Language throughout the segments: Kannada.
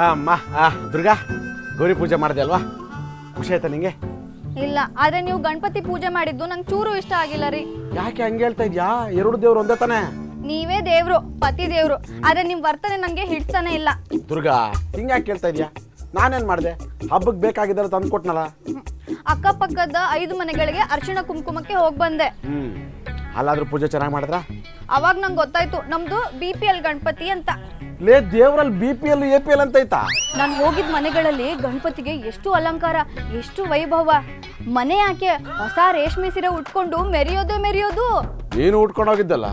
ಅಮ್ಮ ದುರ್ಗಾ ಗೌರಿ ಪೂಜೆ ಮಾಡಿದೆ ಅಲ್ವಾ, ಖುಷಿ ಆಯ್ತಾ ನಿಂಗೆ? ಇಲ್ಲ, ಆದ್ರೆ ನೀವು ಗಣಪತಿ ಪೂಜೆ ಮಾಡಿದ್ದು ನಂಗೆ ಚೂರು ಇಷ್ಟ ಆಗಿಲ್ಲ ರೀ. ಯಾಕೆ ಹಂಗೆ ಹೇಳ್ತಾ ಇದ್ಯಾ? ಎರಡು ದೇವ್ರು ಒಂದೇ ತಾನೆ. ನೀವೇ ದೇವ್ರು, ಪತಿ ದೇವ್ರು, ಆದ್ರೆ ನಿಮ್ ವರ್ತನೆ ನಂಗೆ ಹಿಡ್ತಾನೆ ಇಲ್ಲ. ದುರ್ಗಾ ಹಿಂಗ್ಯಾಕೆ ಕೇಳ್ತಾ ಇದ್ಯಾ? ನಾನೇನ್ ಮಾಡಿದೆ? ಹಬ್ಬಕ್ಕೆ ಬೇಕಾಗಿದ್ದಾರೆ ತಂದು ಕೊಟ್ನಲ್ಲ. ಅಕ್ಕಪಕ್ಕದ 5 ಮನೆಗಳಿಗೆ ಅರ್ಶಿಣ ಕುಂಕುಮಕ್ಕೆ ಹೋಗ್ ಬಂದೆ. ಅಲ್ಲಾದ್ರೂ ಪೂಜೆ ಚೆನ್ನಾಗಿ ಮಾಡಿದ್ರ? ಅವಾಗ ನಂಗೆ ಗೊತ್ತಾಯ್ತು ನಮ್ದು BPL ಗಣಪತಿ ಅಂತ. ಲೇ ದೇವ್ರಲ್ಲಿ BPL APL ಅಂತ ಐತಾ? ನಾನು ಹೋಗಿದ್ ಮನೆಗಳಲ್ಲಿ ಗಣಪತಿಗೆ ಎಷ್ಟು ಅಲಂಕಾರ, ಎಷ್ಟು ವೈಭವ. ಮನೆ ಯಾಕೆ ಹೊಸ ರೇಷ್ಮೆ ಸೀರೆ ಉಟ್ಕೊಂಡು ಮೆರೆಯೋದು. ನೀನು ಉಟ್ಕೊಂಡು ಹೋಗಿದ್ದಲ್ಲ?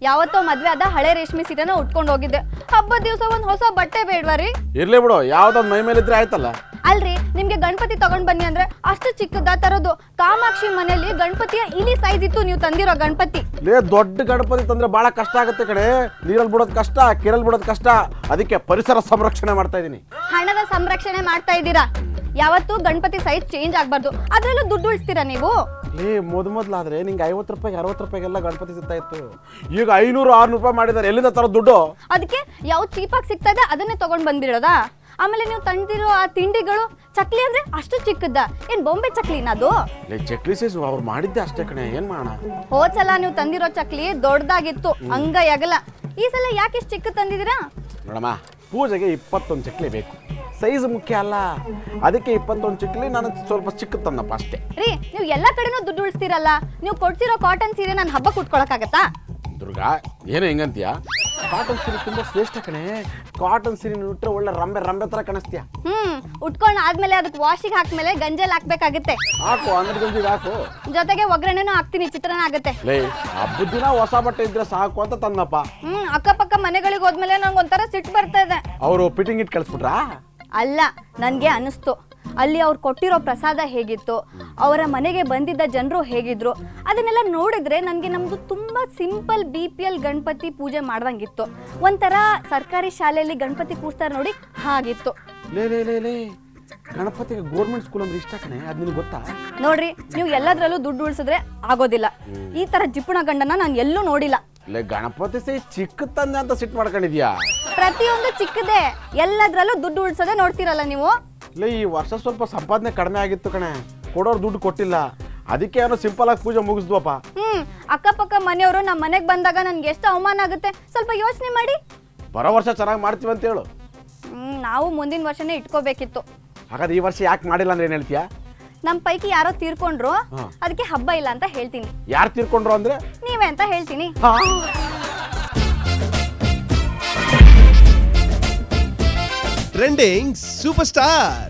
ಯಾವತ್ತೋ ಮದ್ವೆ ಆದ ಹಳೆ ರೇಷ್ಮೆ ಸೀರೆನ ಉಟ್ಕೊಂಡು ಹೋಗಿದ್ದೆ. ಹಬ್ಬದ ದಿವಸ ಒಂದ್ ಹೊಸ ಬಟ್ಟೆ ಬೇಡ್ವಾ ರೀ? ಇರ್ಲಿ ಬಿಡು, ಯಾವ್ದೊಂದು ಮೈ ಮೇಲೆ ಇದ್ರೆ ಆಯ್ತಲ್ಲ. ಅಲ್ರಿ, ನಿಮ್ಗೆ ಗಣಪತಿ ತಗೊಂಡ್ ಬನ್ನಿ ಅಂದ್ರೆ ಅಷ್ಟು ಚಿಕ್ಕದ ತರೋದು. ಕಾಮಾಕ್ಷಿ ಮನೆಯಲ್ಲಿ ಗಣಪತಿಯ ಇಲಿ ಸೈಜ್ ಇತ್ತು ನೀವು ತಂದಿರೋ ಗಣಪತಿ. ಲೇ ದೊಡ್ಡ ಗಣಪತಿ ತಂದ್ರೆ ಬಹಳ ಕಷ್ಟ ಆಗುತ್ತೆ ಕಡೆ. ನೀರಲ್ಲಿ ಬಿಡೋದು ಕಷ್ಟ, ಕೆರೆಲ್ ಬಿಡೋದು ಕಷ್ಟ. ಅದಕ್ಕೆ ಪರಿಸರ ಸಂರಕ್ಷಣೆ ಮಾಡ್ತಾ ಇದೀನಿ. ಹಣದ ಸಂರಕ್ಷಣೆ ಮಾಡ್ತಾ ಇದ್ದೀರಾ. ಯಾವತ್ತು ಗಣಪತಿ ಸೈಜ್ ಚೇಂಜ್ ಆಗ್ಬಾರ್ದು, ಅದ್ರಲ್ಲೂ ದುಡ್ಡು ಉಳಿಸ್ತೀರಾ ನೀವು. ಲೇ ಮೊದಲಾದ್ರೆ ನಿಂಗೆ 50 ರೂಪಾಯಿಗೆ 60 ರೂಪಾಯಿಗೆಲ್ಲ ಗಣಪತಿ ಸಿಗ್ತಾ ಇತ್ತು. ಈಗ 500-600 ರೂಪಾಯಿ ಮಾಡಿದ್ದಾರೆ. ಎಲ್ಲಿಂದ ತರೋ ದುಡ್ಡು? ಅದಕ್ಕೆ ಯಾವ್ದು ಚೀಪಾಗಿ ಸಿಗ್ತಾ ಇದೆ ಅದನ್ನೇ ತಗೊಂಡ್ ಬಂದಿರೋದಾ? ಆಮೇಲೆ ನೀವು ತಂದಿರೋ ಆ ತಿಂಡಿಗಳು, ಚಕ್ಲಿ ಅಂದ್ರೆ ಅಷ್ಟು ಚಿಕ್ಕದ, ಏನ್ ಬೊಂಬೆ ಚಕ್ಲಿನ ಅದು? ಚಕ್ಲಿ ಸೈಜ್ ಅವ್ರು ಮಾಡಿದ್ದೆ ಅಷ್ಟೇ ಕಣೆ, ಏನ್ ಮಾಡೋಣ? ಹೋದ್ಸಲ ನೀವು ತಂದಿರೋ ಚಕ್ಲಿ ದೊಡ್ಡದಾಗಿತ್ತು, ಅಂಗ ಯಗಲ. ಈ ಸಲ ಯಾಕೆ ಇಷ್ಟು ಚಿಕ್ಕ ತಂದಿದ್ದೀರಾ? ನೋಡಮ್ಮ, ಪೂಜೆಗೆ 21 ಚಕ್ಲಿ ಬೇಕು, ಸೈಜ್ ಮುಖ್ಯ ಅಲ್ಲ. ಅದಕ್ಕೆ 21 ಚಕ್ಲಿ ನಾನು ಸ್ವಲ್ಪ ಚಿಕ್ಕ ತಂದಪ್ಪ ಅಷ್ಟೇ. ರೀ, ನೀವು ಎಲ್ಲಾ ಕಡೆನೂ ದುಡ್ಡು ಉಳಿಸ್ತೀರಲ್ಲ, ನೀವು ಕೊಡ್ಸಿರೋ ಕಾಟನ್ ಸೀರೆ ನಾನು ಹಬ್ಬಕ್ಕೆ ಉಟ್ಕೊಳಕ್ಕಾಗತ್ತಾ? ದುರ್ಗಾ ಏನೋ ಹೆಂಗಂತೀಯ? ಕಾಟನ್ ಸೀರೆ ತುಂಬಾ ಶ್ರೇಷ್ಠ ಕಣೆ. ಕಾಟನ್ ಸೀರೆ ಉಟ್ರೆ ಒಳ್ಳೆ ರಂಬೆ ತರ ಕಾಣಿಸ್ತೀಯ. ಉಟ್ಕೊಂಡು ಆದ್ಮೇಲೆ ಅದಕ್ಕೆ ವಾಷಿಗೆ ಹಾಕ್ಮೇಲೆ ಗಂಜಲ್ ಹಾಕ್ಬೇಕಾಗುತ್ತೆ. ಹಾಕು, ಅಂದ್ರೆ ಗಂಜಿಗೆ ಹಾಕು. ಜೊತೆಗೆ ಒಗ್ಗರಣೆನೂ ಹಾಕ್ತೀನಿ, ಚಿತ್ರಾನ್ನ ಆಗುತ್ತೆ. ಲೇ ಹಬ್ಬದ ದಿನ ಹೊಸ ಬಟ್ಟೆ ಇದ್ರೆ ಸಾಕು ಅಂತ ತಂದಪ್ಪ. ಅಕ್ಕಪಕ್ಕ ಮನೆಗಳಿಗೆ ಹೋದ್ಮೇಲೆ ನಂಗೆ ಒಂಥರ ಸಿಟ್ಟು ಬರ್ತಾ ಇದೆ. ಅವರು ಫಿಟ್ಟಿಂಗ್ ಇಟ್ ಕಳಿಸ್ಬಿಟ್ರಾ? ಅಲ್ಲ, ನನ್ಗೆ ಅನಿಸ್ತು ಅಲ್ಲಿ ಅವ್ರು ಕೊಟ್ಟಿರೋ ಪ್ರಸಾದ ಹೇಗಿತ್ತು, ಅವರ ಮನೆಗೆ ಬಂದಿದ್ದ ಜನರು ಹೇಗಿದ್ರು, ಅದನ್ನೆಲ್ಲ ನೋಡಿದ್ರೆ ನನಗೆ ನಮ್ದು ತುಂಬಾ ಸಿಂಪಲ್ BPL ಗಣಪತಿ ಪೂಜೆ ಮಾಡ್ದಂಗಿತ್ತು. ಒಂಥರ ಸರ್ಕಾರಿ ಶಾಲೆಯಲ್ಲಿ ಗಣಪತಿ ಕೂರ್ಸ್ತಾರೆ ನೋಡಿ, ಹಾಗಿತ್ತು. ಲೇ ಗಣಪತಿಗೆ ಗೌರ್ಮೆಂಟ್ ಸ್ಕೂಲ್ ಅಂದ್ರೆ ಇಷ್ಟ ಕಣೆ, ಅದ್ ನಿನಗೆ ಗೊತ್ತಾ? ನೋಡ್ರಿ, ನೀವು ಎಲ್ಲದ್ರಲ್ಲೂ ದುಡ್ಡು ಉಳಿಸಿದ್ರೆ ಆಗೋದಿಲ್ಲ. ಈ ತರ ಜಿಪುಣ ಗಂಡನ ನಾನು ಎಲ್ಲೂ ನೋಡಿಲ್ಲ. ಲೇ ಗಣಪತಿ ಸೈ ಚಿಕ್ಕ ತಂದೆ ಅಂತ ಸಿಟ್ಟು ಮಾಡ್ಕೊಂಡಿದ್ಯಾ? ಪ್ರತಿಯೊಂದು ಚಿಕ್ಕದೇ, ಎಲ್ಲದ್ರಲ್ಲೂ ದುಡ್ಡು ಉಳಿಸೋದೇ ನೋಡ್ತಿರಲ್ಲ ನೀವು. ಲೇ ಈ ವರ್ಷ ಸ್ವಲ್ಪ ಸಂಪಾದನೆ ಕಡಿಮೆ ಆಗಿತ್ತು ಕಣೆ, ಕೊಡೋರು ದುಡ್ಡು ಕೊಟ್ಟಿಲ್ಲ. ಅದಕ್ಕೆ ಏನೋ ಸಿಂಪಲ್ ಆಗಿ ಪೂಜೆ ಮುಗಿಸ್ದ್ವಪ್ಪ. ಅಕ್ಕಪಕ್ಕ ಮನೆಯವರು ನಮ್ಮ ಮನೆಗೆ ಬಂದಾಗ ನನ್ಗೆ ಎಷ್ಟು ಅವಮಾನ ಆಗುತ್ತೆ, ಸ್ವಲ್ಪ ಯೋಚನೆ ಮಾಡಿ. ಬರೋ ವರ್ಷ ಚೆನ್ನಾಗಿ ಮಾಡ್ತೀವಿ ಅಂತ ಹೇಳು. ನಾವು ಮುಂದಿನ ವರ್ಷನೇ ಇಟ್ಕೋಬೇಕಿತ್ತು. ಹಾಗಾದ್ರೆ ಈ ವರ್ಷ ಯಾಕೆ ಮಾಡಿಲ್ಲ ಅಂದ್ರೆ ಏನ್ ಹೇಳ್ತೀಯಾ? ನಮ್ಮ ಪೈಕಿ ಯಾರೋ ತೀರ್ಕೊಂಡ್ರು, ಅದಕ್ಕೆ ಹಬ್ಬ ಇಲ್ಲ ಅಂತ ಹೇಳ್ತೀನಿ. ಯಾರು ತೀರ್ಕೊಂಡ್ರು ಅಂದ್ರೆ? ನೀವೇ ಅಂತ ಹೇಳ್ತೀನಿ. Trending super star